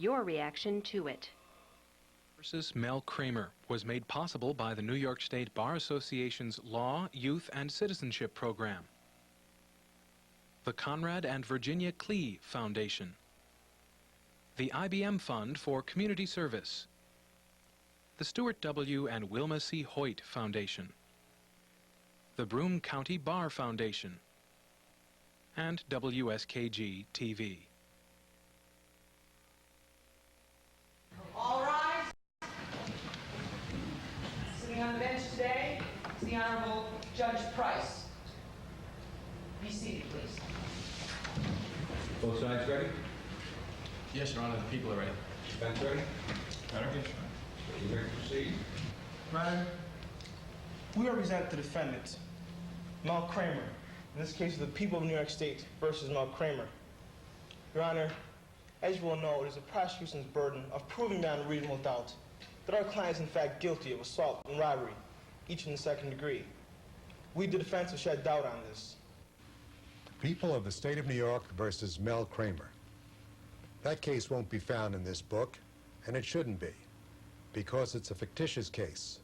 your reaction to it. Versus Mel Kramer was made possible by the New York State Bar Association's Law, Youth, and Citizenship Program, the Conrad and Virginia Klee Foundation, the IBM Fund for Community Service, the Stuart W. and Wilma C. Hoyt Foundation, the Broome County Bar Foundation, and WSKG TV. All rise. Sitting on the bench today is the Honorable Judge Price. Be seated, please. Both sides ready? Yes, Your Honor, the people are ready. Defense ready? Better? Yes, You ready to proceed? Your Honor, we represent the defendant, Mel Kramer. In this case, the people of New York State versus Mel Kramer. Your Honor, as you will know, it is the prosecution's burden of proving beyond a reasonable doubt that our client is in fact guilty of assault and robbery, each in the second degree. We, the defense, have shed doubt on this. People of the State of New York versus Mel Kramer. That case won't be found in this book, and it shouldn't be, because it's a fictitious case,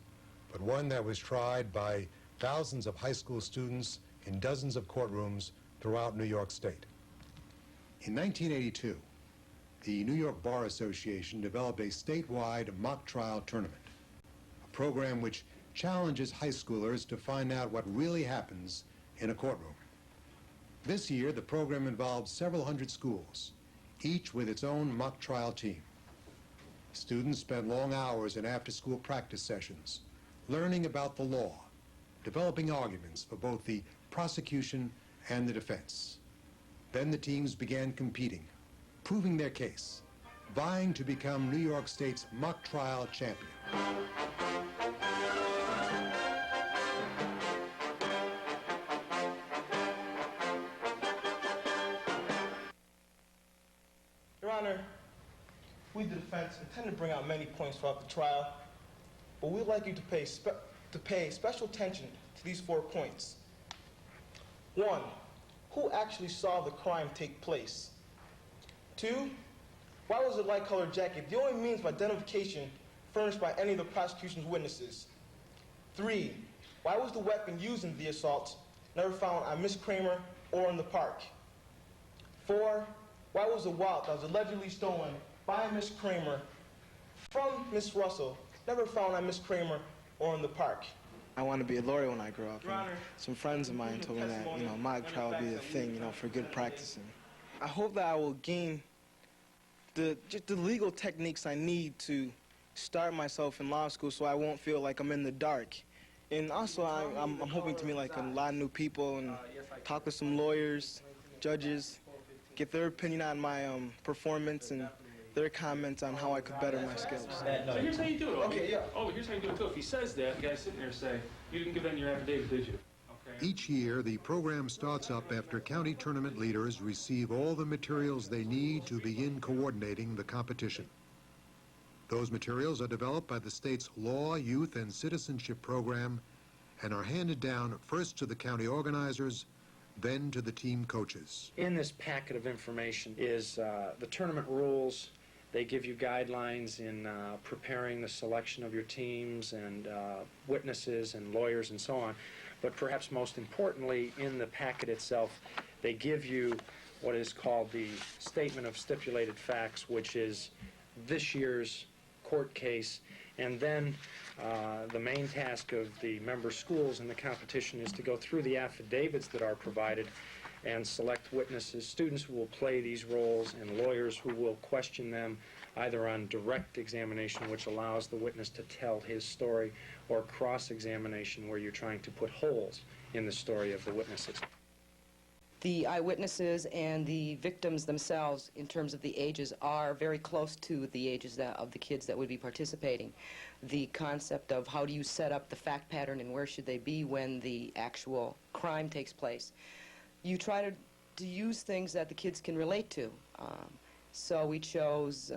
but one that was tried by thousands of high school students in dozens of courtrooms throughout New York State. In 1982, the New York Bar Association developed a statewide mock trial tournament, a program which challenges high schoolers to find out what really happens in a courtroom. This year, the program involves several hundred schools, each with its own mock trial team. Students spent long hours in after-school practice sessions, learning about the law, developing arguments for both the prosecution and the defense. Then the teams began competing, proving their case, vying to become New York State's mock trial champion. Your Honor, we, the defense, intend to bring out many points throughout the trial, but we'd like you to pay special attention to these 4 points. 1, who actually saw the crime take place? 2, why was the light-colored jacket the only means of identification furnished by any of the prosecution's witnesses? 3, why was the weapon used in the assault never found on Miss Kramer or in the park? 4, why was the wallet that was allegedly stolen by Miss Kramer from Miss Russell never found on Miss Kramer or in the park? I want to be a lawyer when I grow up. Your Honor, some friends of mine told me that, mock trial would be the thing, for good practicing. I hope that I will gain just the legal techniques I need to start myself in law school so I won't feel like I'm in the dark. And also, I'm hoping to meet like a lot of new people and talk with some lawyers, judges, get their opinion on my performance and their comments on how I could better my skills. So here's how you do it. Okay, yeah. Oh, here's how you do it too. If he says that, the guy sitting there say, you didn't give that in your affidavit, did you? Okay. Each year, the program starts up after county tournament leaders receive all the materials they need to begin coordinating the competition. Those materials are developed by the state's Law, Youth, and Citizenship Program and are handed down first to the county organizers, then to the team coaches. In this packet of information is the tournament rules. They give you guidelines in preparing the selection of your teams and witnesses and lawyers and so on. But perhaps most importantly, in the packet itself, they give you what is called the Statement of Stipulated Facts, which is this year's court case. And then the main task of the member schools in the competition is to go through the affidavits that are provided and select witnesses, students who will play these roles, and lawyers who will question them either on direct examination, which allows the witness to tell his story, or cross-examination, where you're trying to put holes in the story of the witnesses. The eyewitnesses and the victims themselves, in terms of the ages, are very close to the ages of the kids that would be participating. The concept of how do you set up the fact pattern and where should they be when the actual crime takes place. You try to use things that the kids can relate to. So we chose,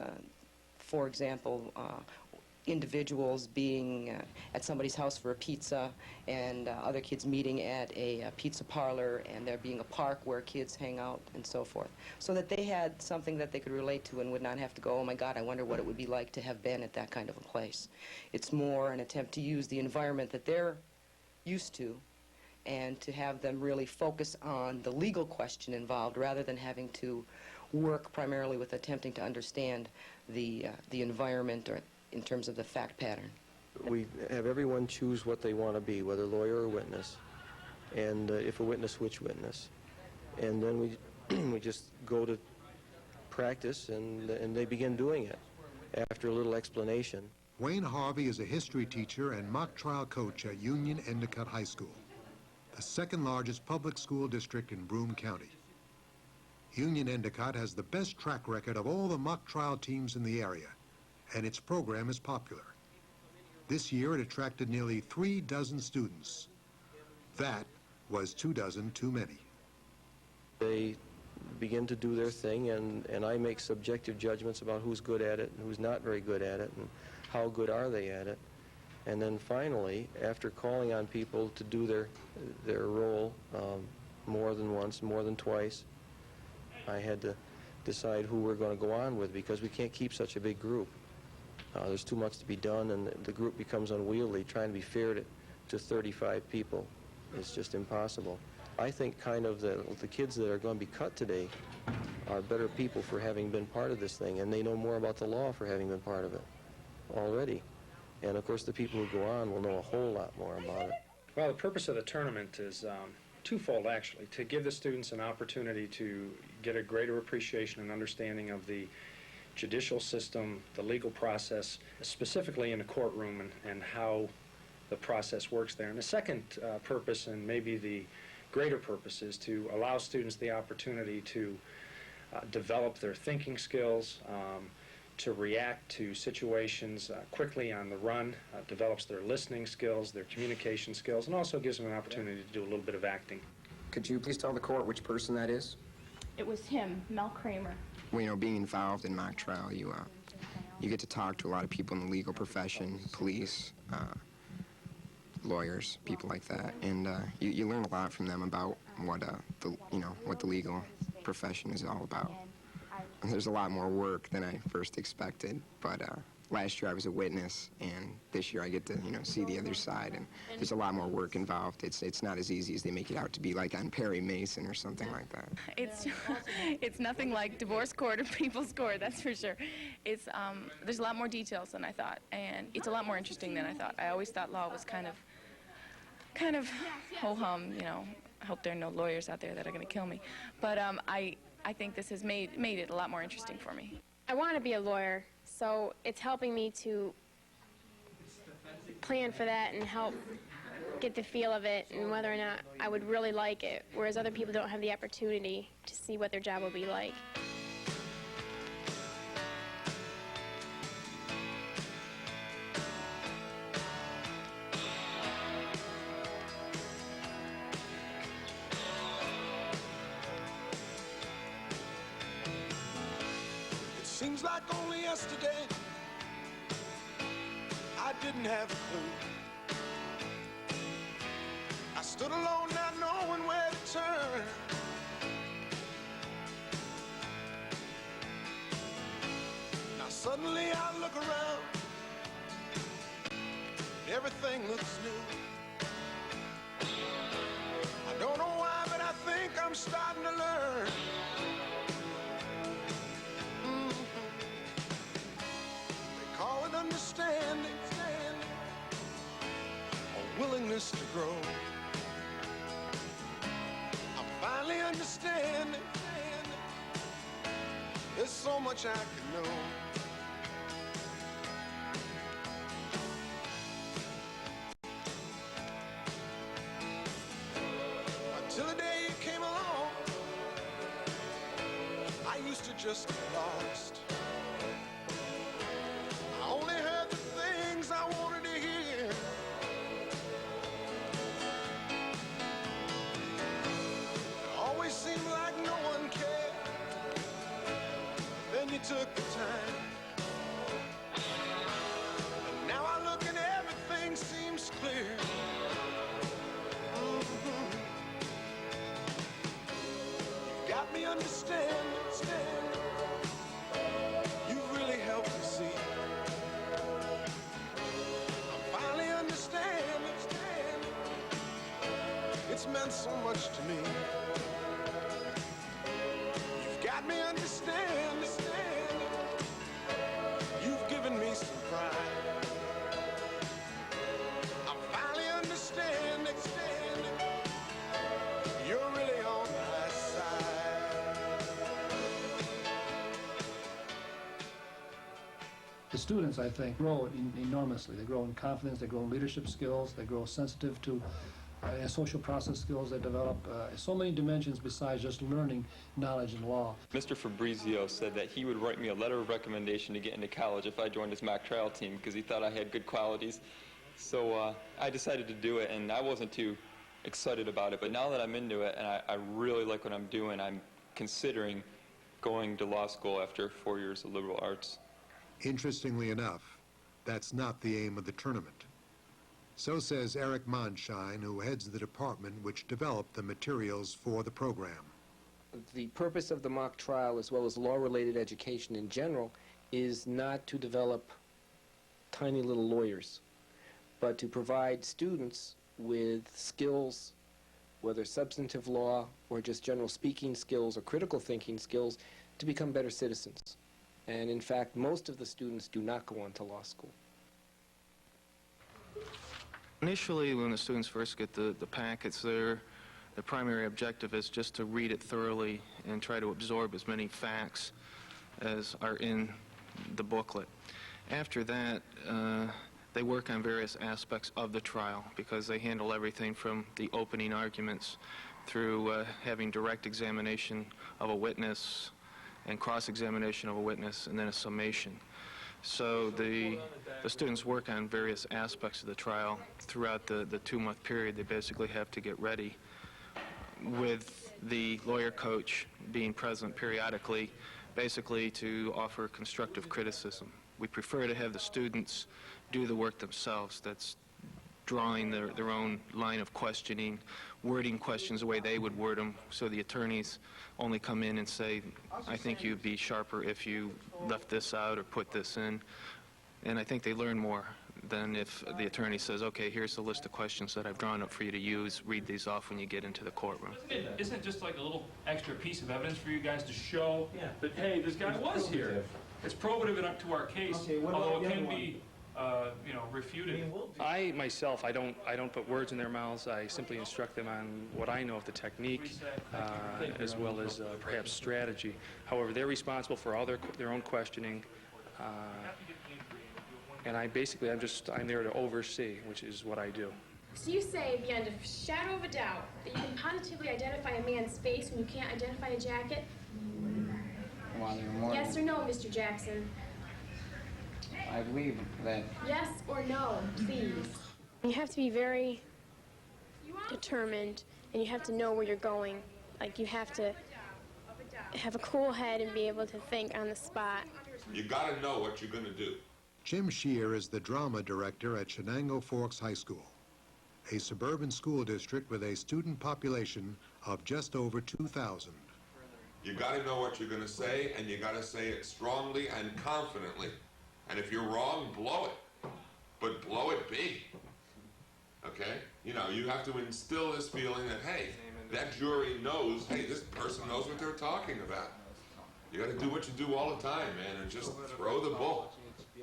for example, individuals being at somebody's house for a pizza, and other kids meeting at a pizza parlor, and there being a park where kids hang out and so forth, so that they had something that they could relate to and would not have to go, oh my God, I wonder what it would be like to have been at that kind of a place. It's more an attempt to use the environment that they're used to and to have them really focus on the legal question involved rather than having to work primarily with attempting to understand the environment or in terms of the fact pattern. We have everyone choose what they want to be, whether lawyer or witness, and if a witness, which witness. And then we just go to practice, and they begin doing it after a little explanation. Wayne Harvey is a history teacher and mock trial coach at Union Endicott High School, the second largest public school district in Broome County. Union Endicott has the best track record of all the mock trial teams in the area, and its program is popular. This year it attracted nearly 3 dozen students. That was 2 dozen too many. They begin to do their thing, and I make subjective judgments about who's good at it and who's not very good at it, and how good are they at it. And then finally, after calling on people to do their role more than once, more than twice, I had to decide who we're going to go on with, because we can't keep such a big group. There's too much to be done, and the group becomes unwieldy. Trying to be fair to 35 people is just impossible. I think kind of the kids that are going to be cut today are better people for having been part of this thing, and they know more about the law for having been part of it already. And of course the people who go on will know a whole lot more about it. Well, the purpose of the tournament is twofold, actually: to give the students an opportunity to get a greater appreciation and understanding of the judicial system, the legal process, specifically in a courtroom, and how the process works there. And the second purpose, and maybe the greater purpose, is to allow students the opportunity to develop their thinking skills, to react to situations quickly on the run, develops their listening skills, their communication skills, and also gives them an opportunity to do a little bit of acting. Could you please tell the court which person that is? It was him, Mel Kramer. Well, you know, being involved in mock trial, you get to talk to a lot of people in the legal profession, police, lawyers, people like that, and you learn a lot from them about what the legal profession is all about. And there's a lot more work than I first expected, but last year I was a witness, and this year I get to see the other side, and there's a lot more work involved. It's not as easy as they make it out to be, like on Perry Mason or something like that. It's nothing like divorce court or people's court, that's for sure. It's there's a lot more details than I thought, and it's a lot more interesting than I thought. I always thought law was kind of ho-hum, I hope there are no lawyers out there that are going to kill me, but I think this has made it a lot more interesting for me. I want to be a lawyer, so it's helping me to plan for that and help get the feel of it and whether or not I would really like it, whereas other people don't have the opportunity to see what their job will be like. Seems like only yesterday I didn't have a clue. I stood alone not knowing where to turn. Now suddenly I look around, everything looks new. I don't know why, but I think I'm starting to learn. Call it understanding, a willingness to grow. I'm finally understanding, there's so much I can know. Until the day you came along, I used to just get lost. I only heard the things I wanted to hear. It always seemed like no one cared. Then you took the time. And meant so much to me. You've got me understanding. You've given me some pride. I'm finally understanding. You're really on my side. The students, I think, grow enormously. They grow in confidence, they grow in leadership skills, they grow sensitive to social process skills. They develop so many dimensions besides just learning knowledge and law. Mr. Fabrizio said that he would write me a letter of recommendation to get into college if I joined his mock trial team because he thought I had good qualities. So I decided to do it, and I wasn't too excited about it. But now that I'm into it and I really like what I'm doing, I'm considering going to law school after 4 years of liberal arts. Interestingly enough, that's not the aim of the tournament. So says Eric Monshine, who heads the department which developed the materials for the program. The purpose of the mock trial, as well as law-related education in general, is not to develop tiny little lawyers, but to provide students with skills, whether substantive law or just general speaking skills or critical thinking skills, to become better citizens. And in fact, most of the students do not go on to law school. Initially, when the students first get the packets, the primary objective is just to read it thoroughly and try to absorb as many facts as are in the booklet. After that, they work on various aspects of the trial because they handle everything from the opening arguments through having direct examination of a witness and cross-examination of a witness and then a summation. So the students work on various aspects of the trial throughout the 2-month period. They basically have to get ready, with the lawyer coach being present periodically, basically to offer constructive criticism. We prefer to have the students do the work themselves. That's drawing their own line of questioning, wording questions the way they would word them, so the attorneys only come in and say, I think you'd be sharper if you left this out or put this in. And I think they learn more than if the attorney says, okay, here's the list of questions that I've drawn up for you to use. Read these off when you get into the courtroom. Isn't it just like a little extra piece of evidence for you guys to show that, hey, this guy was here? It's probative enough to our case, although it can be refuted. I myself, I don't put words in their mouths. I simply instruct them on what I know of the technique, as well as perhaps strategy. However, they're responsible for all their own questioning, and I'm there to oversee, which is what I do. So you say, beyond a shadow of a doubt, that you can positively identify a man's face when you can't identify a jacket? Yes or no, Mr. Jackson? I believe that. Yes or no, please. You have to be very determined, and you have to know where you're going. Like, you have to have a cool head and be able to think on the spot. You gotta know what you're gonna do. Jim Shear is the drama director at Shenango Forks High School, a suburban school district with a student population of just over 2,000. You gotta know what you're gonna say, and you gotta say it strongly and confidently. And if you're wrong, blow it. But blow it big. Okay? You know, you have to instill this feeling that, hey, that jury knows, hey, this person knows what they're talking about. You gotta do what you do all the time, man, and just throw the book.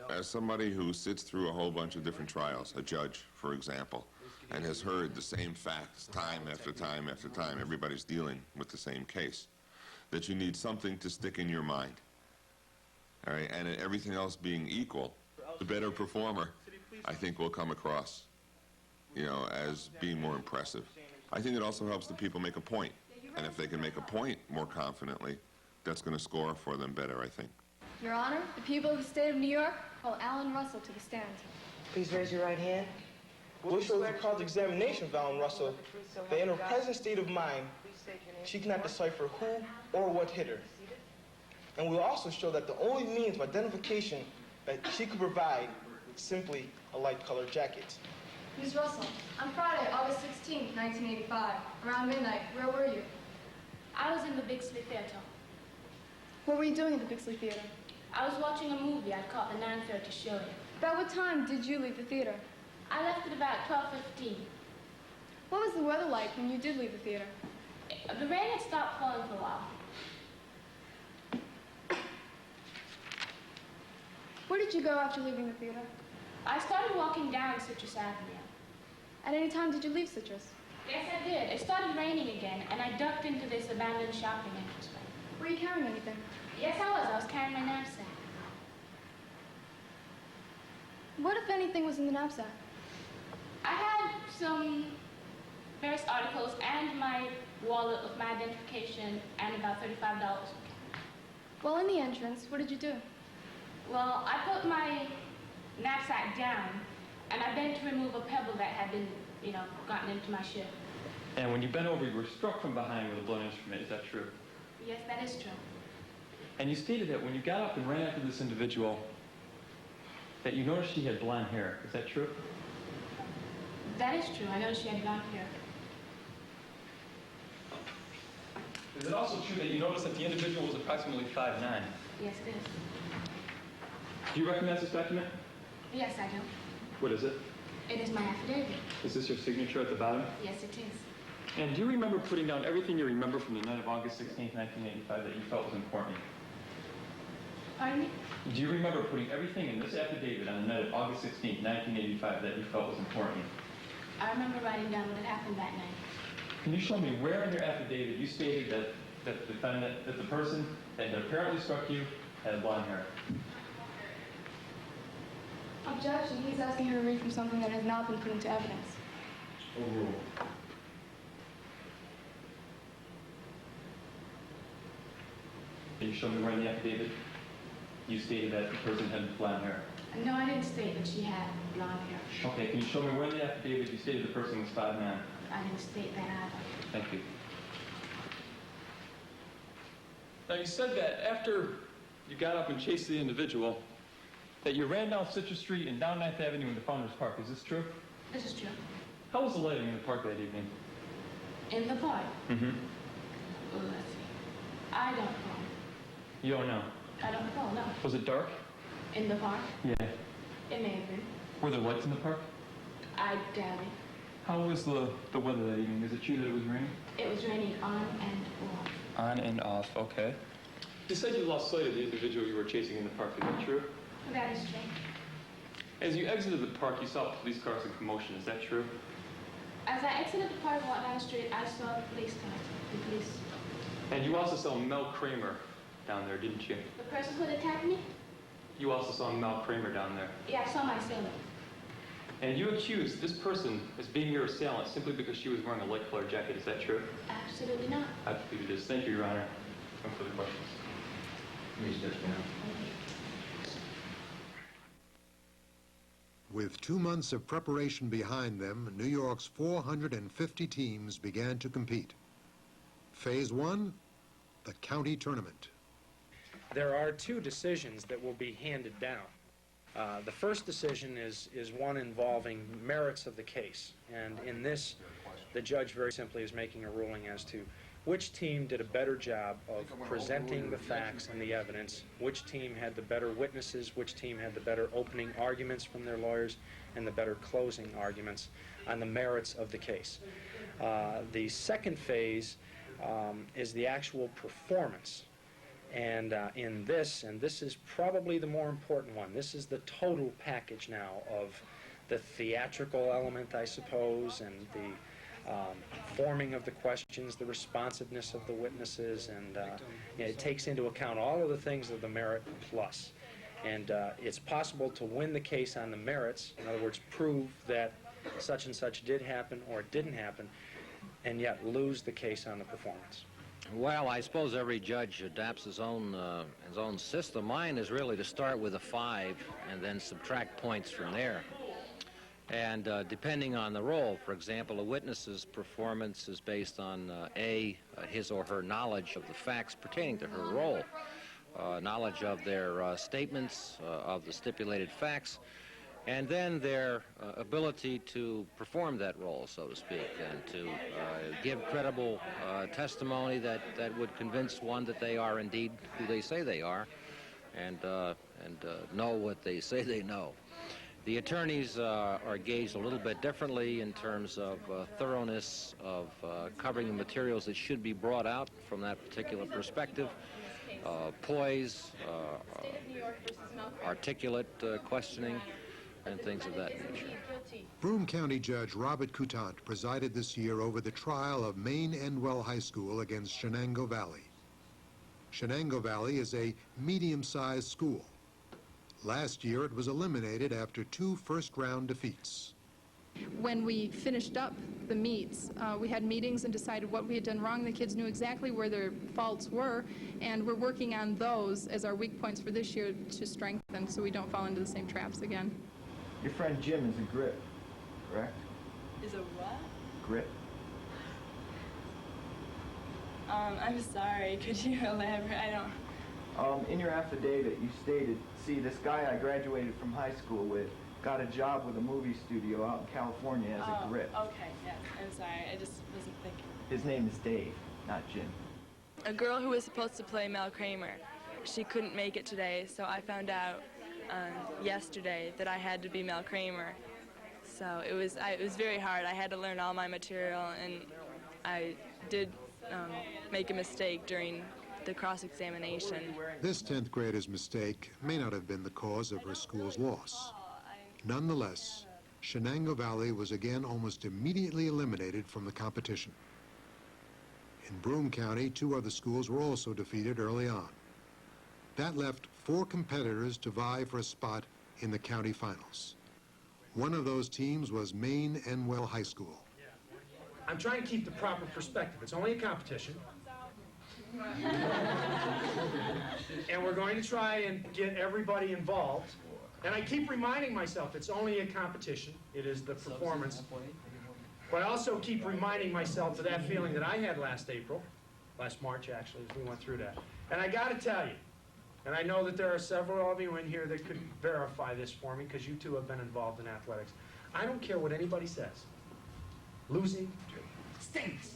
As somebody who sits through a whole bunch of different trials, a judge, for example, and has heard the same facts time after time after time, everybody's dealing with the same case, that you need something to stick in your mind. All right, and everything else being equal, the better performer, I think, will come across, as being more impressive. I think it also helps the people make a point, and if they can make a point more confidently, that's going to score for them better, I think. Your Honor, the people of the state of New York call Alan Russell to the stand. Please raise your right hand. We'll show the cross-examination of Alan Russell that in her present state of mind, she cannot decipher who or what hit her. And we'll also show that the only means of identification that she could provide is simply a light-colored jacket. Ms. Russell, on Friday, August 16, 1985, around midnight, where were you? I was in the Bixley Theater. What were you doing at the Bixley Theater? I was watching a movie I caught the 9:30 showing. About what time did you leave the theater? I left at about 12:15. What was the weather like when you did leave the theater? The rain had stopped falling for a while. Where did you go after leaving the theater? I started walking down Citrus Avenue. At any time did you leave Citrus? Yes, I did. It started raining again, and I ducked into this abandoned shopping entranceway. Were you carrying anything? Yes, I was. I was carrying my knapsack. What, if anything, was in the knapsack? I had some various articles and my wallet with my identification and about $35. Well, in the entrance, what did you do? Well, I put my knapsack down, and I bent to remove a pebble that had been, gotten into my shoe. And when you bent over, you were struck from behind with a blunt instrument. Is that true? Yes, that is true. And you stated that when you got up and ran after this individual, that you noticed she had blonde hair. Is that true? That is true. I noticed she had blonde hair. Is it also true that you noticed that the individual was approximately 5'9"? Yes, it is. Do you recognize this document? Yes, I do. What is it? It is my affidavit. Is this your signature at the bottom? Yes, it is. And do you remember putting down everything you remember from the night of August 16, 1985 that you felt was important? Pardon me? Do you remember putting everything in this affidavit on the night of August 16, 1985 that you felt was important? I remember writing down what had happened that night. Can you show me where in your affidavit you stated that the person that had apparently struck you had blonde hair? Objection. He's asking her to read from something that has not been put into evidence. Overruled. Can you show me where in the affidavit you stated that the person had blonde hair? No, I didn't state that she had blonde hair. Okay, can you show me where in the affidavit you stated the person was 5'9"? I didn't state that either. Thank you. Now, you said that after you got up and chased the individual, that you ran down Citrus Street and down 9th Avenue into Founders Park. Is this true? This is true. How was the lighting in the park that evening? In the park? Mm-hmm. Well, let's see. I don't know. You don't know? I don't know, no. Was it dark? In the park? Yeah. It may have been. Were there lights in the park? I doubt it. How was the weather that evening? Is it true that it was raining? It was raining on and off. On and off, okay. You said you lost sight of the individual you were chasing in the park. Is that true? That is true. As you exited the park, you saw police cars in commotion. Is that true? As I exited the park and walked down the street, I saw police cars. The police. And you also saw Mel Kramer down there, didn't you? The person who attacked me? You also saw Mel Kramer down there. Yeah, I saw my assailant. And you accused this person as being your assailant simply because she was wearing a light colored jacket. Is that true? Absolutely not. I believe it is. Thank you, Your Honor. No further questions. Please step down. With 2 months of preparation behind them, New York's 450 teams began to compete. Phase 1, the county tournament. There are 2 decisions that will be handed down. The first decision is one involving merits of the case. And in this, the judge very simply is making a ruling as to which team did a better job of presenting the facts and the evidence, which team had the better witnesses, which team had the better opening arguments from their lawyers, and the better closing arguments on the merits of the case. The second phase is the actual performance. And in this, and this is probably the more important one, this is the total package now of the theatrical element, I suppose, and the forming of the questions, the responsiveness of the witnesses, and it takes into account all of the things of the merit plus. And it's possible to win the case on the merits, in other words, prove that such and such did happen or it didn't happen, and yet lose the case on the performance. Well, I suppose every judge adapts his own system. Mine is really to start with a 5 and then subtract points from there. And depending on the role, for example, a witness's performance is based on his or her knowledge of the facts pertaining to her role, knowledge of their statements, of the stipulated facts, and then their ability to perform that role, so to speak, and to give credible testimony that would convince one that they are indeed who they say they are, and know what they say they know. The attorneys are gauged a little bit differently in terms of thoroughness of covering the materials that should be brought out from that particular perspective, poise, articulate questioning, and things of that nature. Broome County Judge Robert Coutant presided this year over the trial of Maine Endwell High School against Shenango Valley. Shenango Valley is a medium-sized school. Last year, it was eliminated after 2 first-round defeats. When we finished up the meets, we had meetings and decided what we had done wrong. The kids knew exactly where their faults were, and we're working on those as our weak points for this year to strengthen so we don't fall into the same traps again. Your friend Jim is a grip, correct? Is a what? Grip. I'm sorry, could you elaborate? I don't... In your affidavit, you stated, see, this guy I graduated from high school with got a job with a movie studio out in California as a grip. Okay, yes, I'm sorry, I just wasn't thinking. His name is Dave, not Jim. A girl who was supposed to play Mel Kramer, she couldn't make it today, so I found out yesterday that I had to be Mel Kramer. So it was very hard. I had to learn all my material, and I did make a mistake during the cross-examination. This 10th grader's mistake may not have been the cause of her school's loss. Nonetheless, Shenango Valley was again almost immediately eliminated from the competition. In Broome County, 2 other schools were also defeated early on. That left 4 competitors to vie for a spot in the county finals. One of those teams was Maine Endwell High School. I'm trying to keep the proper perspective. It's only a competition. And we're going to try and get everybody involved. And I keep reminding myself it's only a competition. It is the performance. But I also keep reminding myself of that feeling that I had last March actually, as we went through that. And I got to tell you, and I know that there are several of you in here that could verify this for me because you two have been involved in athletics. I don't care what anybody says. Losing stinks.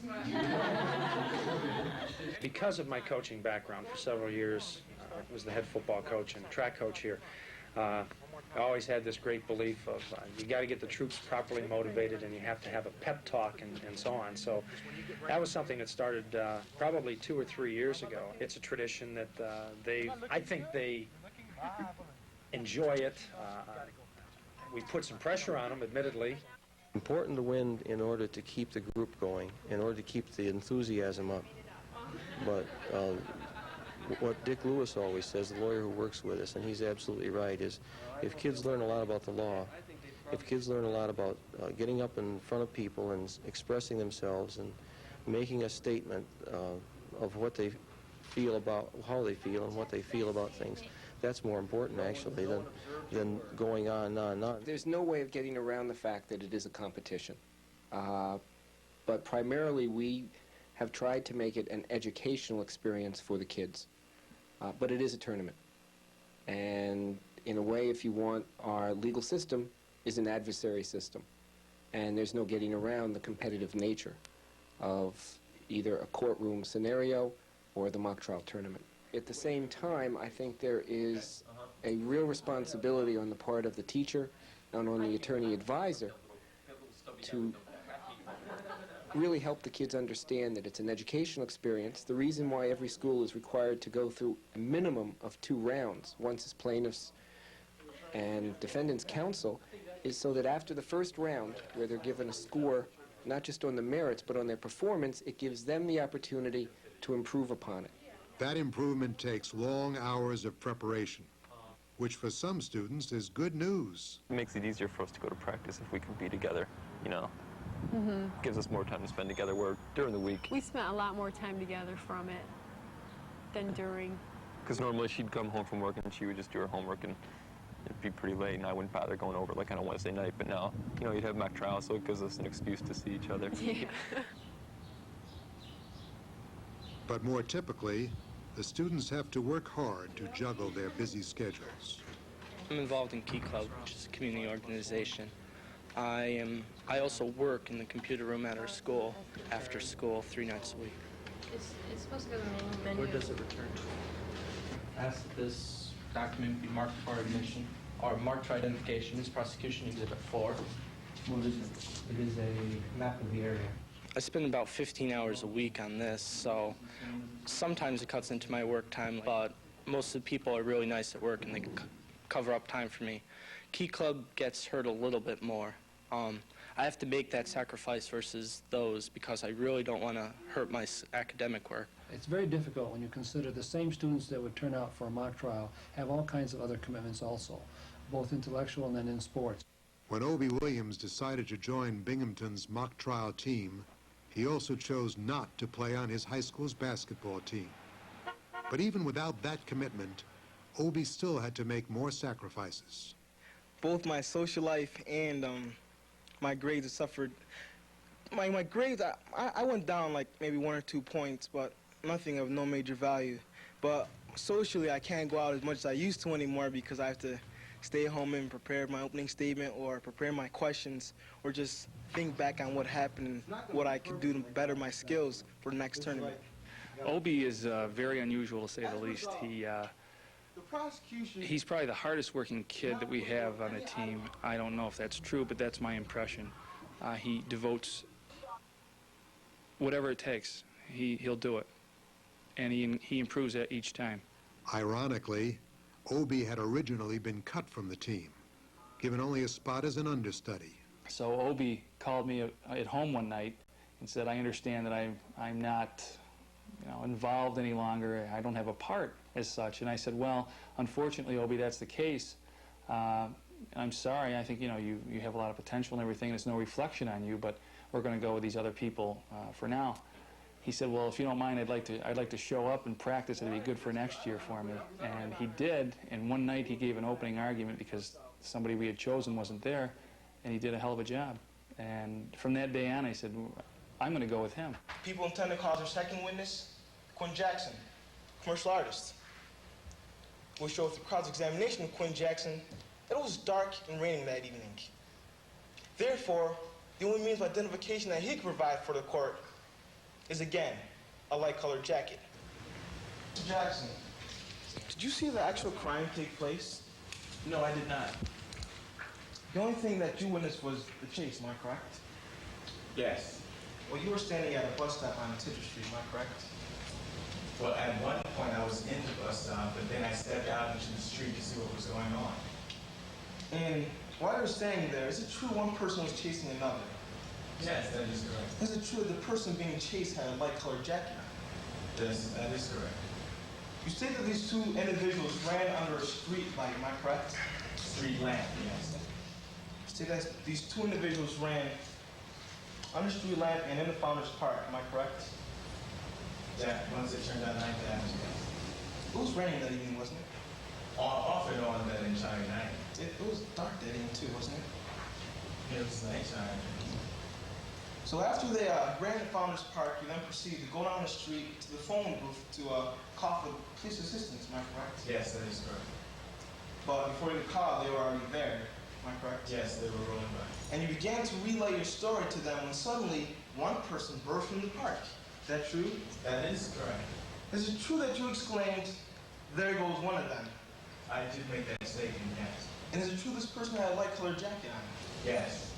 Because of my coaching background for several years, I was the head football coach and track coach here. I always had this great belief of you got to get the troops properly motivated and you have to have a pep talk and so on. So that was something that started probably 2 or 3 years ago. It's a tradition that I think they enjoy it. We put some pressure on them, admittedly. Important to win in order to keep the group going, in order to keep the enthusiasm up. But what Dick Lewis always says, the lawyer who works with us, and he's absolutely right, is if kids learn a lot about the law, if kids learn a lot about getting up in front of people and expressing themselves and making a statement of what they feel about how they feel and what they feel about things, that's more important actually than going on. There's no way of getting around the fact that it is a competition. But primarily we have tried to make it an educational experience for the kids. But it is a tournament. And in a way, if you want, our legal system is an adversary system. And there's no getting around the competitive nature of either a courtroom scenario or the mock trial tournament. At the same time, I think there is a real responsibility on the part of the teacher and on the attorney advisor to really help the kids understand that it's an educational experience. The reason why every school is required to go through a minimum of 2 rounds, once as plaintiffs and defendants counsel, is so that after the first round, where they're given a score not just on the merits but on their performance, it gives them the opportunity to improve upon it. That improvement takes long hours of preparation, which for some students is good news. It makes it easier for us to go to practice if we can be together, you know. Gives us more time to spend together, where during the week. We spent a lot more time together from it than during. Because normally she'd come home from work and she would just do her homework and it'd be pretty late and I wouldn't bother going over like on a Wednesday night. But now, you know, you'd have mock trial, so it gives us an excuse to see each other. Yeah. But more typically, the students have to work hard to juggle their busy schedules. I'm involved in Key Club, which is a community organization. I also work in the computer room at our school, after school, 3 nights a week. It's supposed to go to the main menu. Where does it return to? Ask that this document be marked for admission. our marked for identification is prosecution exhibit 4. What is it? It is a map of the area. I spend about 15 hours a week on this, so sometimes it cuts into my work time, but most of the people are really nice at work and they cover up time for me. Key Club gets hurt a little bit more. I have to make that sacrifice versus those because I really don't want to hurt my academic work. It's very difficult when you consider the same students that would turn out for a mock trial have all kinds of other commitments also, both intellectual and then in sports. When Obie Williams decided to join Binghamton's mock trial team, he also chose not to play on his high school's basketball team. But even without that commitment, Obie still had to make more sacrifices. Both my social life and my grades have suffered. My grades, I went down like maybe 1 or 2 points, but nothing of no major value. But socially, I can't go out as much as I used to anymore because I have to stay home and prepare my opening statement or prepare my questions or just think back on what happened and what I could do to better my skills for the next tournament. Obie is very unusual, to say the least. He's probably the hardest working kid that we have on the team. I don't know if that's true, but that's my impression. He devotes whatever it takes. He'll do it, and he improves it each time. Ironically, Obie had originally been cut from the team, given only a spot as an understudy. So Obie called me at home one night and said, "I understand that I'm not, involved any longer. I don't have a part as such." And I said, "Well, unfortunately, Obie, that's the case. I'm sorry. I think you have a lot of potential and everything. And it's no reflection on you, but we're going to go with these other people for now." He said, "Well, if you don't mind, I'd like to show up and practice. It'd be good for next year for me." And he did. And one night he gave an opening argument because somebody we had chosen wasn't there, and he did a hell of a job. And from that day on, I said, "I'm going to go with him." People intend to call their second witness Quinn Jackson, commercial artist. We showed through cross-examination of Quinn Jackson that it was dark and raining that evening. Therefore, the only means of identification that he could provide for the court is, again, a light-colored jacket. Mr. Jackson, did you see the actual crime take place? No, I did not. The only thing that you witnessed was the chase, am I correct? Yes. Well, you were standing at a bus stop on Tidger Street, am I correct? Well, at one point I was in the bus stop, but then I stepped out into the street to see what was going on. And while you were standing there, is it true one person was chasing another? Yes, that is correct. Is it true the person being chased had a light-colored jacket on? Yes, that is correct. You say that these two individuals ran under a street light, am I correct? Street lamp, yes. You say that these two individuals ran under street lamp and in the Founders Park, am I correct? Yeah, once it turned out 9th Avenue, yes. It was raining that evening, wasn't it? Off and on that entire night. It was dark that evening too, wasn't it? It was nighttime. So after they ran to Founders Park, you then proceeded to go down the street to the phone booth to call for police assistance, am I correct? Yes, that is correct. But before you could call, they were already there, am I correct? Yes, they were rolling by. And you began to relay your story to them when suddenly one person burst from the park. Is that true? That is correct. Is it true that you exclaimed, "There goes one of them"? I did make that statement, yes. And is it true this person had a light-colored jacket on? Yes.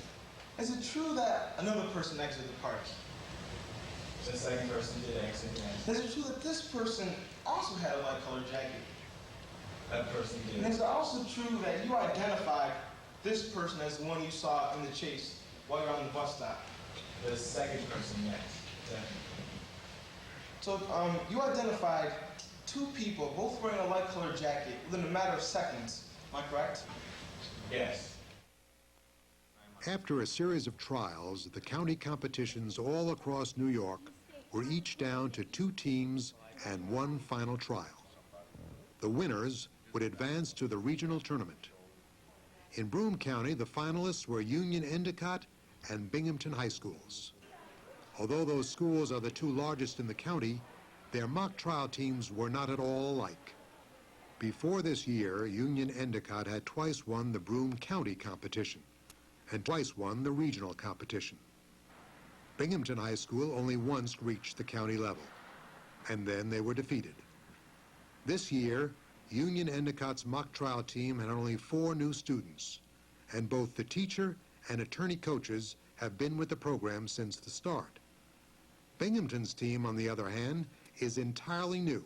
Is it true that another person exited the park? The second person did exit, yes. Is it true that this person also had a light-colored jacket? That person did. And is it also true that you identified this person as the one you saw in the chase while you were on the bus stop? The second person, yes. Definitely. So you identified two people, both wearing a light-colored jacket, within a matter of seconds. Am I correct? Yes. After a series of trials, the county competitions all across New York were each down to 2 teams and 1 final trial. The winners would advance to the regional tournament. In Broome County, the finalists were Union Endicott and Binghamton High Schools. Although those schools are the 2 largest in the county, their mock trial teams were not at all alike. Before this year, Union Endicott had twice won the Broome County competition and twice won the regional competition. Binghamton High School only once reached the county level, and then they were defeated. This year, Union Endicott's mock trial team had only 4 new students, and both the teacher and attorney coaches have been with the program since the start. Binghamton's team, on the other hand, is entirely new,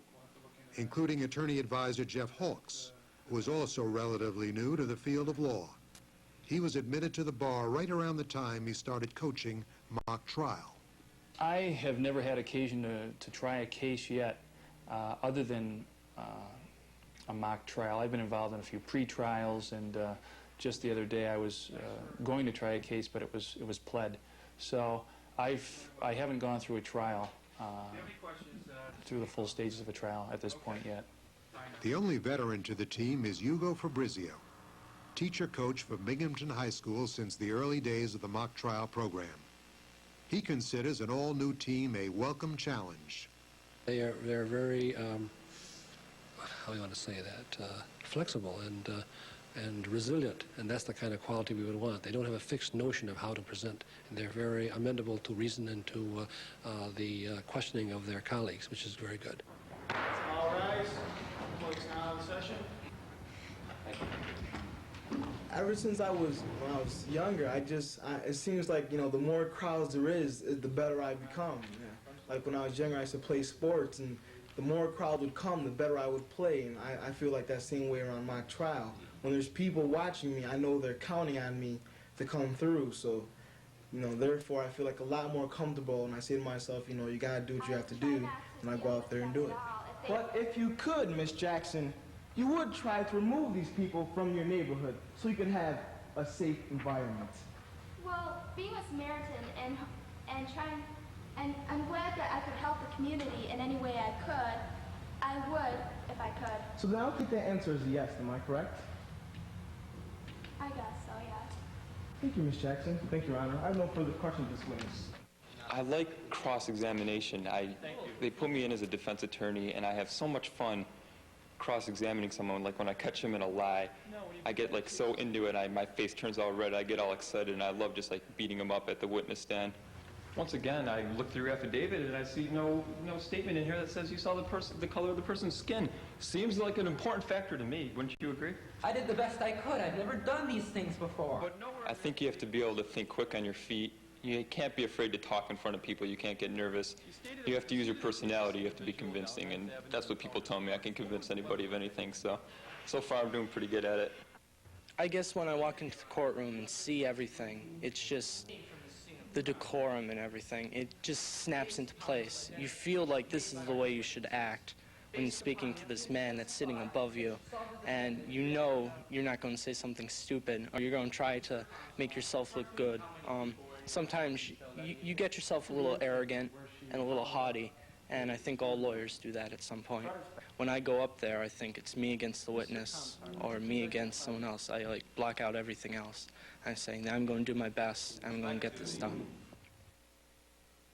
including attorney advisor Jeff Hawkes, who is also relatively new to the field of law. He was admitted to the bar right around the time he started coaching mock trial. I have never had occasion to try a case yet, other than a mock trial. I've been involved in a few pre-trials, and just the other day I was going to try a case, but it was pled. So I haven't gone through a trial, through the full stages of a trial at this point yet. The only veteran to the team is Hugo Fabrizio, teacher-coach for Binghamton High School since the early days of the mock trial program. He considers an all-new team a welcome challenge. They're very, how do you want to say that, flexible and resilient, and that's the kind of quality we would want. They don't have a fixed notion of how to present, and they're very amenable to reason and to the questioning of their colleagues, which is very good. All rise. Clerk's now in session. Ever since when I was younger, it seems like, the more crowds there is, the better I become. Yeah. Like when I was younger, I used to play sports, and the more crowd would come, the better I would play. And I feel like that same way around mock trial. When there's people watching me, I know they're counting on me to come through. So, therefore I feel like a lot more comfortable, and I say to myself, you gotta do what you have to do, and I go out there and do it. But if you could, Miss Jackson, you would try to remove these people from your neighborhood so you could have a safe environment. Well, being a Samaritan and trying, and I'm glad that I could help the community in any way I could. I would if I could. So then I'll take that answer as a yes, am I correct? I guess so, yeah. Thank you, Ms. Jackson. Thank you, Your Honor. I have no further questions this witness. I like cross-examination. They put me in as a defense attorney, and I have so much fun cross-examining someone. Like when I catch them in a lie, I get like so into it, my face turns all red, I get all excited, and I love just like beating them up at the witness stand. Once again, I look through your affidavit and I see no statement in here that says you saw the color of the person's skin. Seems like an important factor to me. Wouldn't you agree? I did the best I could. I've never done these things before. I think you have to be able to think quick on your feet. You can't be afraid to talk in front of people. You can't get nervous. You have to use your personality. You have to be convincing, and that's what people tell me. I can convince anybody of anything, so far I'm doing pretty good at it. I guess when I walk into the courtroom and see everything, it's just the decorum and everything. It just snaps into place. You feel like this is the way you should act when speaking to this man that's sitting above you, and you know you're not going to say something stupid, or you're going to try to make yourself look good. Sometimes you get yourself a little arrogant and a little haughty, and I think all lawyers do that at some point. When I go up there, I think it's me against the witness or me against someone else. I block out everything else. I'm saying that I'm going to do my best, and I'm going to get this done.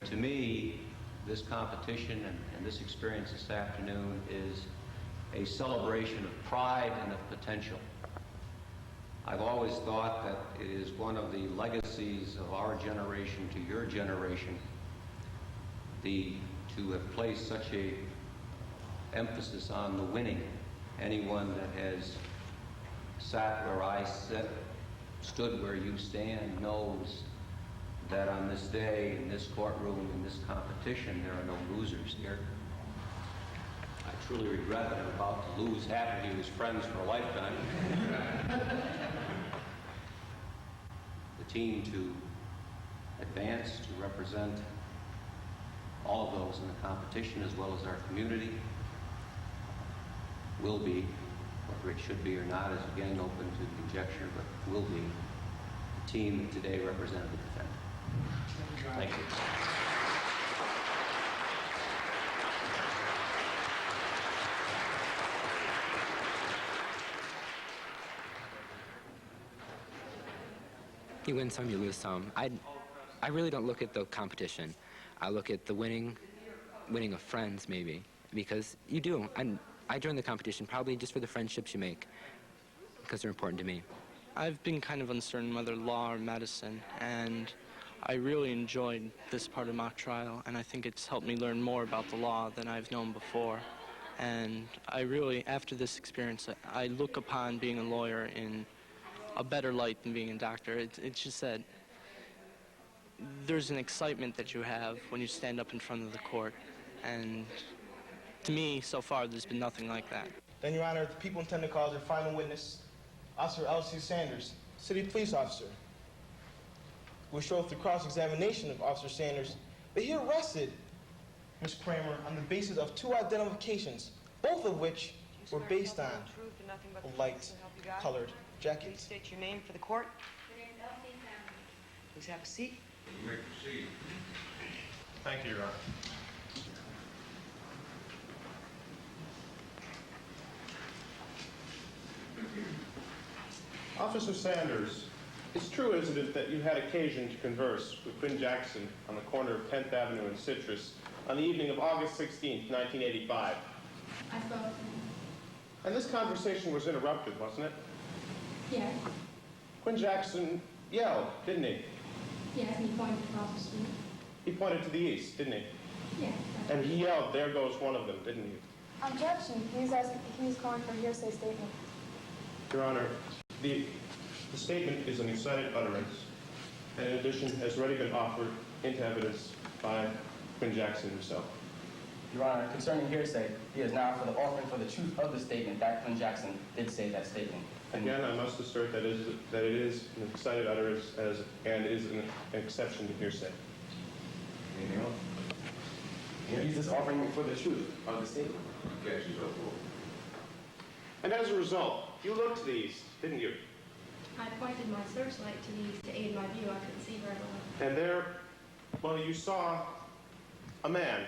To me, this competition and this experience this afternoon is a celebration of pride and of potential. I've always thought that it is one of the legacies of our generation to your generation to have placed such a emphasis on the winning. Anyone that has sat where I stood where you stand knows that on this day, in this courtroom, in this competition, there are no losers here. I truly regret that I'm about to lose half of you as friends for a lifetime. The team to advance, to represent all of those in the competition as well as our community will be, whether it should be or not is again open to conjecture, but will be the team that today represented the defendant. Thank you. You win some, you lose some. I really don't look at the competition. I look at the winning of friends, maybe, because you do. I joined the competition probably just for the friendships you make, because they're important to me. I've been kind of uncertain whether law or medicine, and I really enjoyed this part of mock trial, and I think it's helped me learn more about the law than I've known before. And I really, after this experience, I look upon being a lawyer in a better light than being a doctor. It's just that there's an excitement that you have when you stand up in front of the court. And to me, so far, there's been nothing like that. Then, Your Honor, the people intend to call as their final witness Officer L.C. Sanders, City Police Officer. We'll show through cross-examination of Officer Sanders that he arrested Ms. Kramer on the basis of 2 identifications, both of which were based on light-colored jackets. Please state your name for the court. Please have a seat. You may proceed. Thank you, Your Honor. Officer Sanders, it's true, isn't it, that you had occasion to converse with Quinn Jackson on the corner of 10th Avenue and Citrus on the evening of August 16, 1985? I spoke to him. And this conversation was interrupted, wasn't it? Yes. Quinn Jackson yelled, didn't he? Yes, and he pointed across the street. He pointed to the east, didn't he? Yes. And he yelled, there goes one of them, didn't he? Objection. He's calling for a hearsay statement. Your Honor, the statement is an excited utterance, and in addition has already been offered into evidence by Quinn Jackson himself. Your Honor, concerning hearsay, he is now for the offering for the truth of the statement that Quinn Jackson did say that statement. Again, I must assert that it is an excited utterance and is an exception to hearsay. Anything else? He's just offering for the truth of the statement. Objection so forth. And as a result, you looked to the east, didn't you? I pointed my searchlight to the east to aid my view. I couldn't see very well. And there, well, you saw a man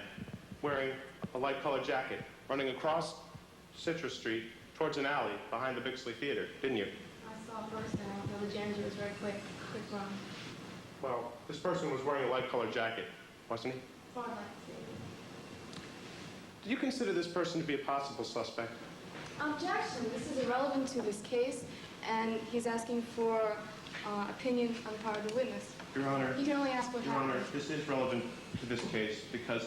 wearing a light-colored jacket running across Citrus Street towards an alley behind the Bixley Theater, didn't you? I saw first, and I know the janitor was very quick run. Well, this person was wearing a light-colored jacket, wasn't he? Far back to see. Do you consider this person to be a possible suspect? Objection. This is irrelevant to this case, and he's asking for opinion on the part of the witness. Your Honor. You can only ask what Your happened. Honor, this is relevant to this case because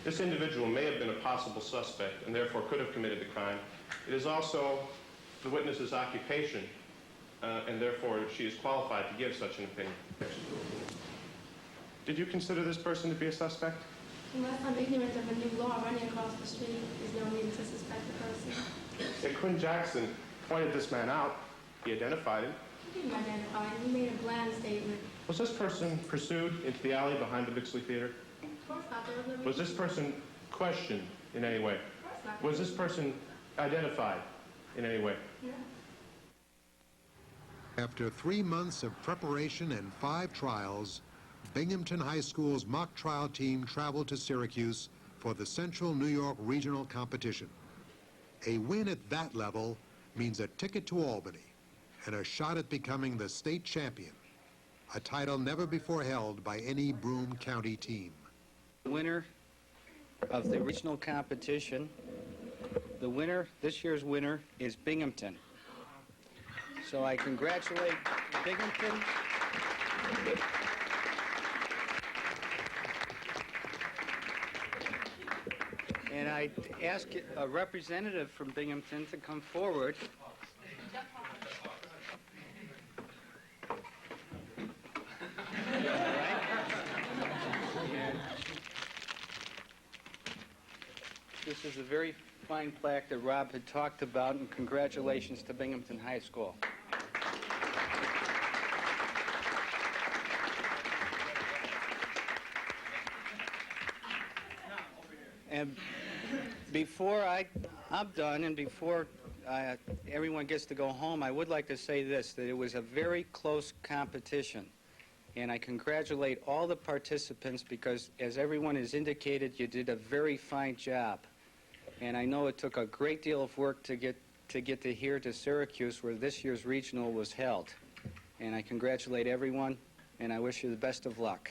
this individual may have been a possible suspect and therefore could have committed the crime. It is also the witness's occupation, and therefore she is qualified to give such an opinion. Did you consider this person to be a suspect? Unless I'm ignorant of a new law running across the street, there's no reason to suspect the person. Yeah, Quinn Jackson pointed this man out. He identified him. He didn't identify him. He made a bland statement. Was this person pursued into the alley behind the Bixley Theater? Of course not. There was no Was this person questioned in any way? Of course not. Was this person identified in any way? No. After 3 months of preparation and 5 trials, Binghamton High School's mock trial team traveled to Syracuse for the Central New York Regional Competition. A win at that level means a ticket to Albany and a shot at becoming the state champion, a title never before held by any Broome County team. The winner of the regional competition, this year's winner is Binghamton. So I congratulate Binghamton. And I ask a representative from Binghamton to come forward. This is a very fine plaque that Rob had talked about, and congratulations to Binghamton High School. And before I'm done, and before everyone gets to go home, I would like to say this, that it was a very close competition. And I congratulate all the participants because, as everyone has indicated, you did a very fine job. And I know it took a great deal of work to get to here to Syracuse, where this year's regional was held. And I congratulate everyone, and I wish you the best of luck.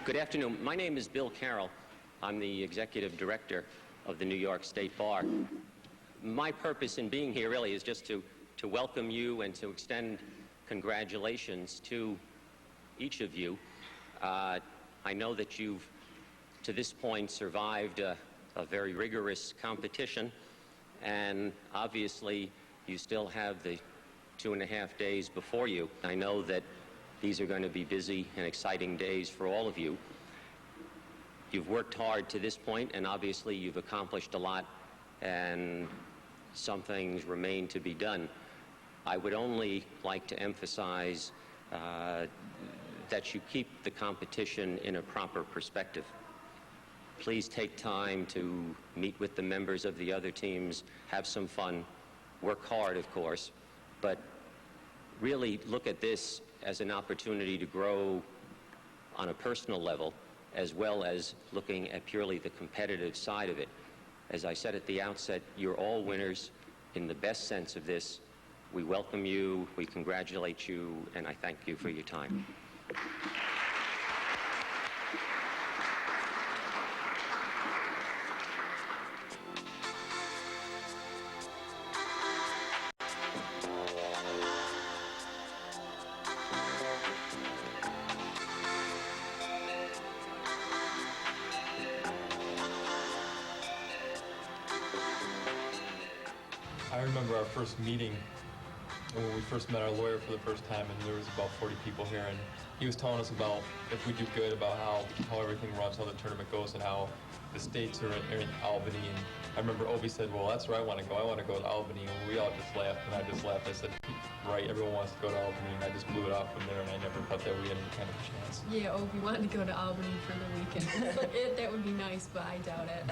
Good afternoon. My name is Bill Carroll. I'm the executive director of the New York State Bar. My purpose in being here really is just to welcome you and to extend congratulations to each of you. I know that you've, to this point, survived a very rigorous competition, and obviously you still have the 2.5 days before you. I know that these are going to be busy and exciting days for all of you. You've worked hard to this point, and obviously you've accomplished a lot, and some things remain to be done. I would only like to emphasize that you keep the competition in a proper perspective. Please take time to meet with the members of the other teams, have some fun, work hard, of course, but really look at this as an opportunity to grow on a personal level, as well as looking at purely the competitive side of it. As I said at the outset, you're all winners in the best sense of this. We welcome you, we congratulate you, and I thank you for your time. I remember our first meeting when we first met our lawyer for the first time, and there was about 40 people here, and he was telling us about if we do good, about how everything runs, how the tournament goes, and how the states are in Albany. And I remember Obi said, well, that's where I want to go. I want to go to Albany. And we all just laughed, and I just laughed. I said, right, everyone wants to go to Albany, and I just blew it off from there, and I never thought that we had any kind of a chance. Yeah, Obi wanted to go to Albany for the weekend. That would be nice, but I doubt it.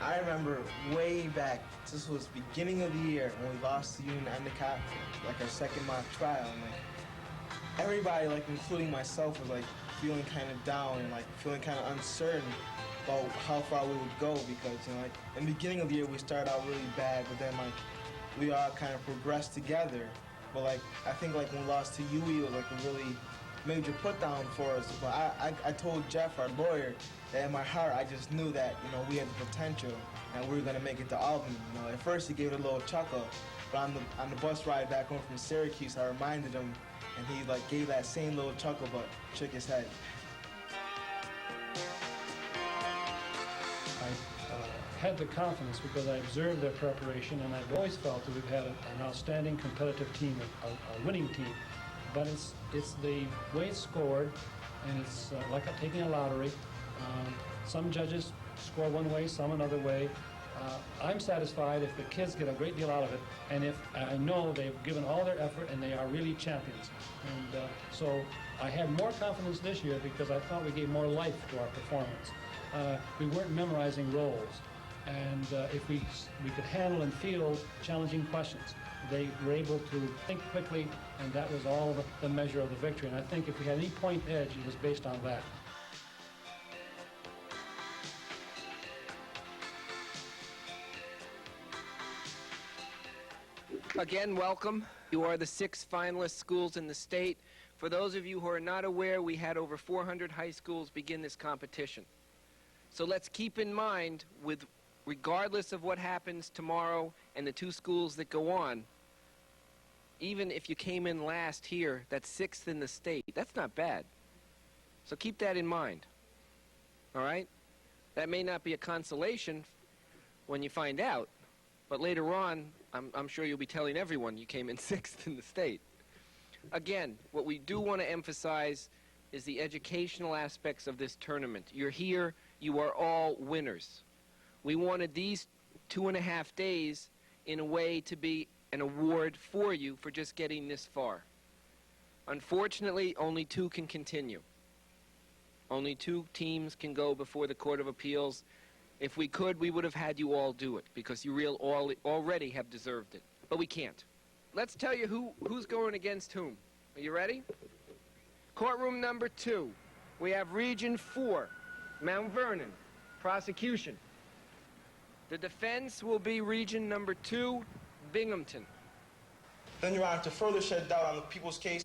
I remember way back, this was beginning of the year when we lost to Union Endicott, like our second mock trial, and like everybody, like including myself, was like feeling kind of down and like feeling kind of uncertain about how far we would go, because like in the beginning of the year we started out really bad, but then like we all kind of progressed together. But like I think like when we lost to UE, it was like a really major put down for us. But I told Jeff, our lawyer, that in my heart I just knew that we had the potential and we were gonna make it to Albany. At first he gave it a little chuckle, but on the bus ride back home from Syracuse, I reminded him, and he like gave that same little chuckle but shook his head. I had the confidence because I observed their preparation, and I've always felt that we've had an outstanding competitive team, a winning team. But it's the way it's scored, and it's like taking a lottery. Some judges score one way, some another way. I'm satisfied if the kids get a great deal out of it, and if I know they've given all their effort and they are really champions. And so I had more confidence this year because I thought we gave more life to our performance. We weren't memorizing roles, and if we could handle and field challenging questions, they were able to think quickly, and that was all the measure of the victory. And I think if we had any point edge, it was based on that. Again, welcome. You are the 6 finalist schools in the state. For those of you who are not aware, we had over 400 high schools begin this competition. So let's keep in mind, regardless of what happens tomorrow and the 2 schools that go on, even if you came in last here, that's 6th in the state. That's not bad. So keep that in mind. All right? That may not be a consolation when you find out, but later on, I'm sure you'll be telling everyone you came in 6th in the state. Again, what we do want to emphasize is the educational aspects of this tournament. You're here, you are all winners. We wanted these 2.5 days in a way to be an award for you for just getting this far. Unfortunately, only 2 can continue. Only 2 teams can go before the Court of Appeals. If we could, we would have had you all do it, because you already have deserved it. But we can't. Let's tell you who's going against whom. Are you ready? Courtroom number 2. We have Region 4, Mount Vernon, prosecution. The defense will be Region number 2, Binghamton. Then, Your Honor, to further shed doubt on the people's case,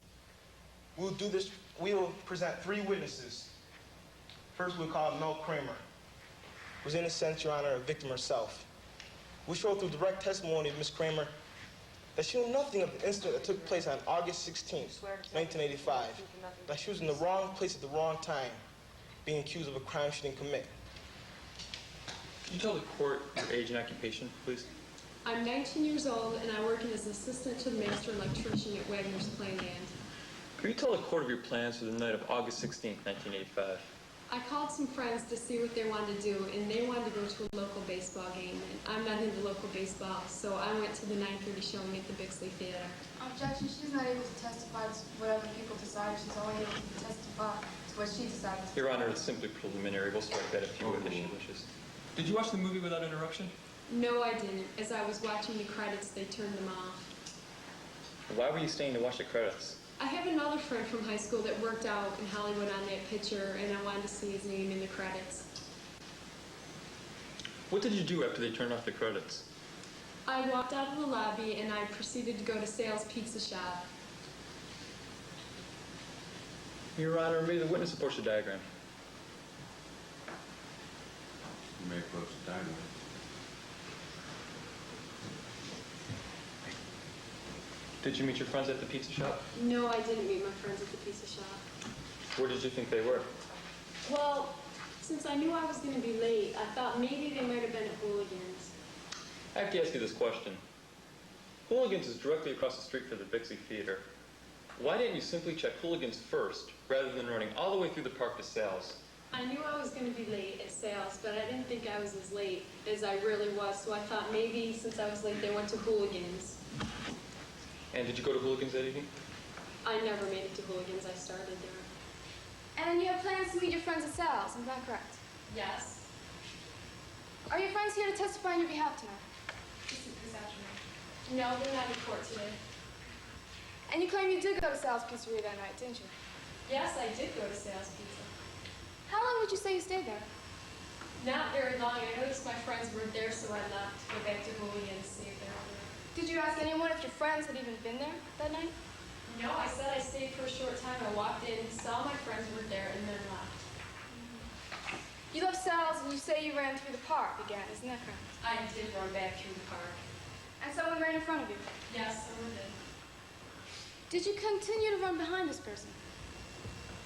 we'll present 3 witnesses. First, we'll call Mel Kramer, who's in a sense, Your Honor, a victim herself. We show through direct testimony of Ms. Kramer that she knew nothing of the incident that took place on August 16, 1985, that she was in the wrong place at the wrong time, being accused of a crime she didn't commit. Can you tell the court your age and occupation, please? I'm 19 years old, and I work as an assistant to the master electrician at Wagner's Playland. Can you tell the court of your plans for the night of August 16, 1985? I called some friends to see what they wanted to do, and they wanted to go to a local baseball game, and I'm not into local baseball, so I went to the 9:30 showing at the Bixley Theater. Objection, she's not able to testify to whatever people decide. She's only able to testify to what she decides. Your Honor, it's simply preliminary. We'll strike that if you wishes. Did you watch the movie without interruption? No, I didn't. As I was watching the credits, they turned them off. Why were you staying to watch the credits? I have another friend from high school that worked out in Hollywood on that picture, and I wanted to see his name in the credits. What did you do after they turned off the credits? I walked out of the lobby, and I proceeded to go to Sal's Pizza Shop. Your Honor, may the witness approach the diagram. You may approach the diagram. Did you meet your friends at the pizza shop? No, I didn't meet my friends at the pizza shop. Where did you think they were? Well, since I knew I was going to be late, I thought maybe they might have been at Hooligans. I have to ask you this question. Hooligans is directly across the street from the Bixley Theater. Why didn't you simply check Hooligans first, rather than running all the way through the park to Sal's? I knew I was going to be late at Sal's, but I didn't think I was as late as I really was, so I thought maybe since I was late, they went to Hooligans. And did you go to Hooligans that evening? I never made it to Hooligans. I started there. And you have plans to meet your friends at Sal's, is that correct? Yes. Are your friends here to testify on your behalf tonight? No, they're not in court today. And you claim you did go to Sal's Pizzeria that night, didn't you? Yes, I did go to Sal's Pizza. How long would you say you stayed there? Not very long. I noticed my friends weren't there, so I left to go back to Hooligans, see if they were there. Did you ask anyone if your friends had even been there that night? No, I said I stayed for a short time. I walked in, saw my friends weren't there, and then left. You left Sal's and you say you ran through the park again, isn't that correct? I did run back through the park. And someone ran in front of you? Yes, someone did. Did you continue to run behind this person?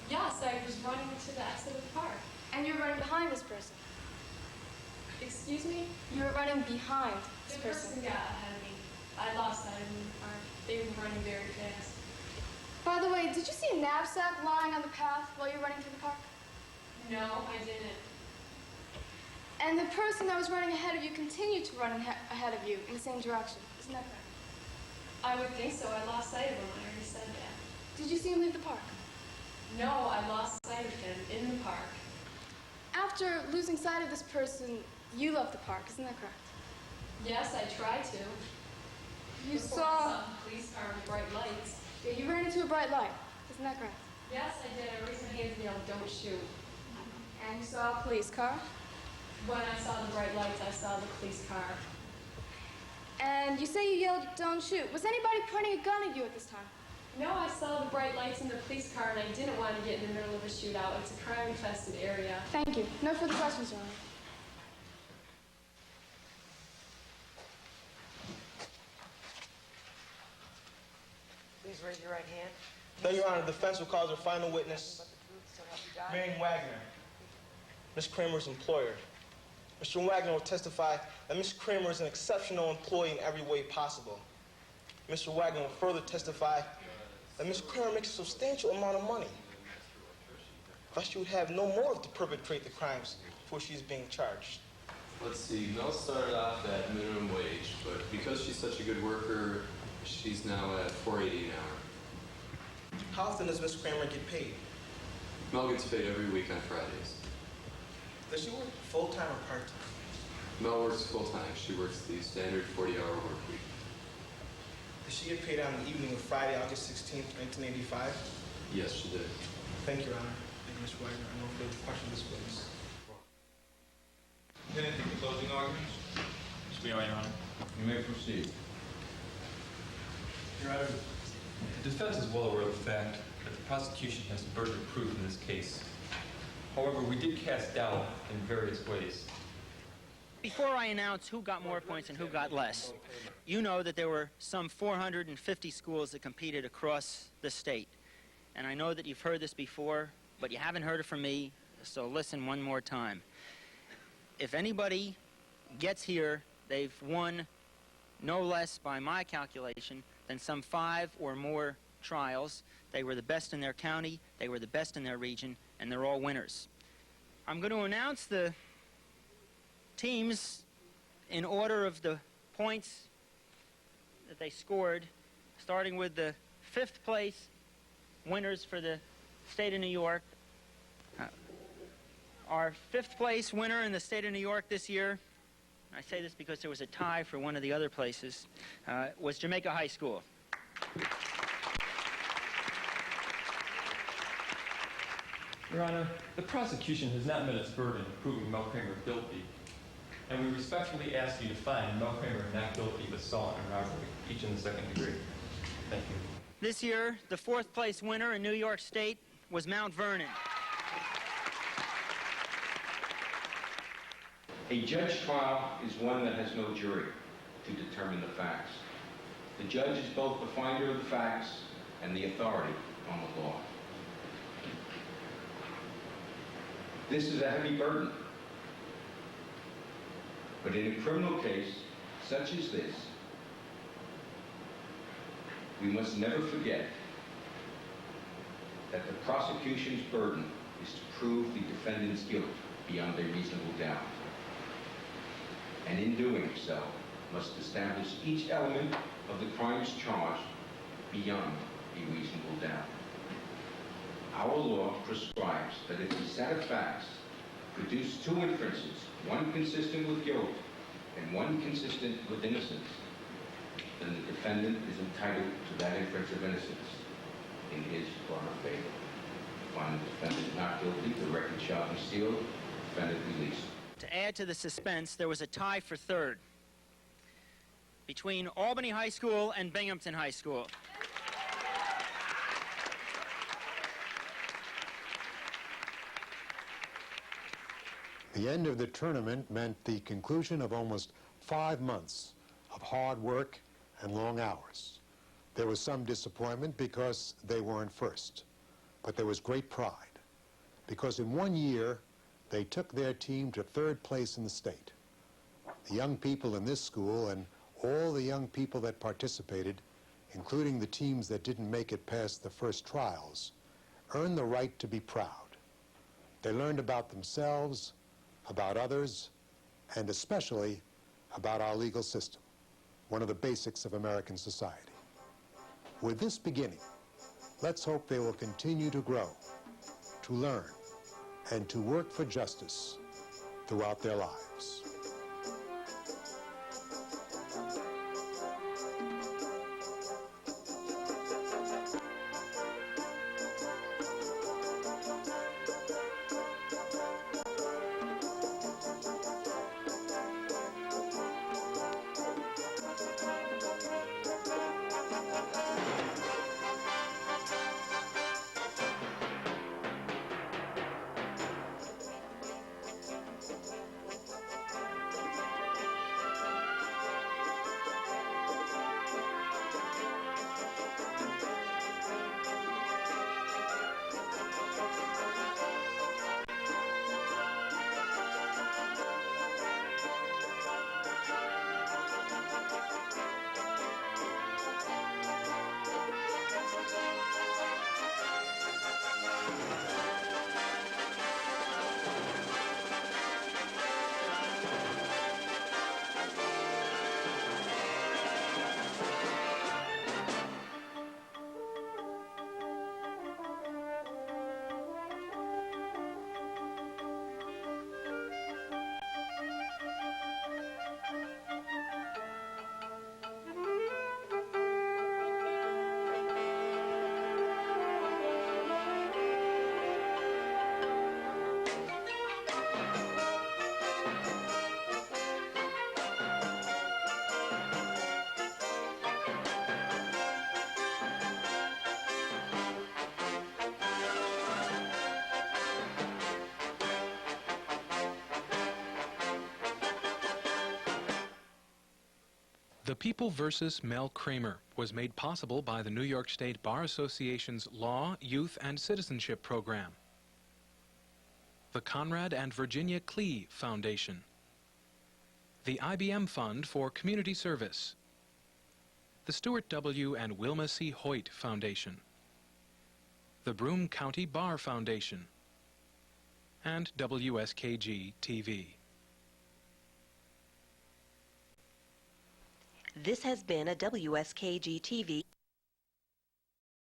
Yes, I was running to the exit of the park. And you were running behind this person? Excuse me? You were running behind this The person got ahead of me. I lost sight of them in the park. They were running very fast. By the way, did you see a knapsack lying on the path while you were running through the park? No, I didn't. And the person that was running ahead of you continued to run ahead of you in the same direction, isn't that correct? I would think so. I lost sight of him. I already said that. Did you see him leave the park? No, I lost sight of him in the park. After losing sight of this person, you left the park, isn't that correct? Yes, I tried to. You Before I saw the police car with bright lights. Yeah, you ran into a bright light, isn't that correct? Yes, I did. I raised my hand and yelled, "Don't shoot." And you saw a police car? When I saw the bright lights, I saw the police car. And you say you yelled, "Don't shoot." Was anybody pointing a gun at you at this time? No, I saw the bright lights in the police car, and I didn't want to get in the middle of a shootout. It's a crime-infested area. Thank you. No further questions, Your Honor. Please raise your right hand. Then, Your Honor, the defense will call as their final witness, Marion Wagner, Ms. Kramer's employer. Mr. Wagner will testify that Ms. Kramer is an exceptional employee in every way possible. Mr. Wagner will further testify that Ms. Kramer makes a substantial amount of money. Thus, she would have no motive to perpetrate the crimes for which she is being charged. Let's see, Mel started off at minimum wage, but because she's such a good worker, she's now at $4.80 an hour. How often does Ms. Kramer get paid? Mel gets paid every week on Fridays. Does she work full-time or part-time? Mel works full-time. She works the standard 40-hour work week. Did she get paid on the evening of Friday, August 16th, 1985? Yes, she did. Thank you, Your Honor. Thank you, Mr. Wagner. I no further questions this witness. Bennett, the closing arguments? Speak on, Your Honor. You may proceed. Your Honor, the defense is well aware of the fact that the prosecution has the burden of proof in this case. However, we did cast doubt in various ways. Before I announce who got more points and who got less, you know that there were some 450 schools that competed across the state. And I know that you've heard this before, but you haven't heard it from me, so listen one more time. If anybody gets here, they've won no less, by my calculation, than some 5 or more trials. They were the best in their county, they were the best in their region, and they're all winners. I'm going to announce the teams in order of the points that they scored, starting with the 5th place winners for the state of New York. Our 5th place winner in the state of New York this year, I say this because there was a tie for one of the other places, was Jamaica High School. Your Honor, the prosecution has not met its burden of proving Mel Kramer guilty, and we respectfully ask you to find Mel Kramer not guilty of assault and robbery, each in the 2nd degree. Thank you. This year, the 4th place winner in New York State was Mount Vernon. A judge trial is one that has no jury to determine the facts. The judge is both the finder of the facts and the authority on the law. This is a heavy burden. But in a criminal case such as this, we must never forget that the prosecution's burden is to prove the defendant's guilt beyond a reasonable doubt. And in doing so, must establish each element of the crimes charged beyond a reasonable doubt. Our law prescribes that if a set of facts produce 2 inferences, one consistent with guilt and one consistent with innocence, then the defendant is entitled to that inference of innocence in his or her favor. Find the defendant not guilty, the record shall be sealed, defendant released. To add to the suspense, there was a tie for 3rd between Albany High School and Binghamton High School. The end of the tournament meant the conclusion of almost 5 months of hard work and long hours. There was some disappointment because they weren't first, but there was great pride because in 1 year they took their team to 3rd place in the state. The young people in this school and all the young people that participated, including the teams that didn't make it past the first trials, earned the right to be proud. They learned about themselves, about others, and especially about our legal system, one of the basics of American society. With this beginning, let's hope they will continue to grow, to learn, and to work for justice throughout their lives. The People versus Mel Kramer was made possible by the New York State Bar Association's Law, Youth, and Citizenship Program, the Conrad and Virginia Klee Foundation, the IBM Fund for Community Service, the Stuart W. and Wilma C. Hoyt Foundation, the Broome County Bar Foundation, and WSKG-TV. This has been a WSKG-TV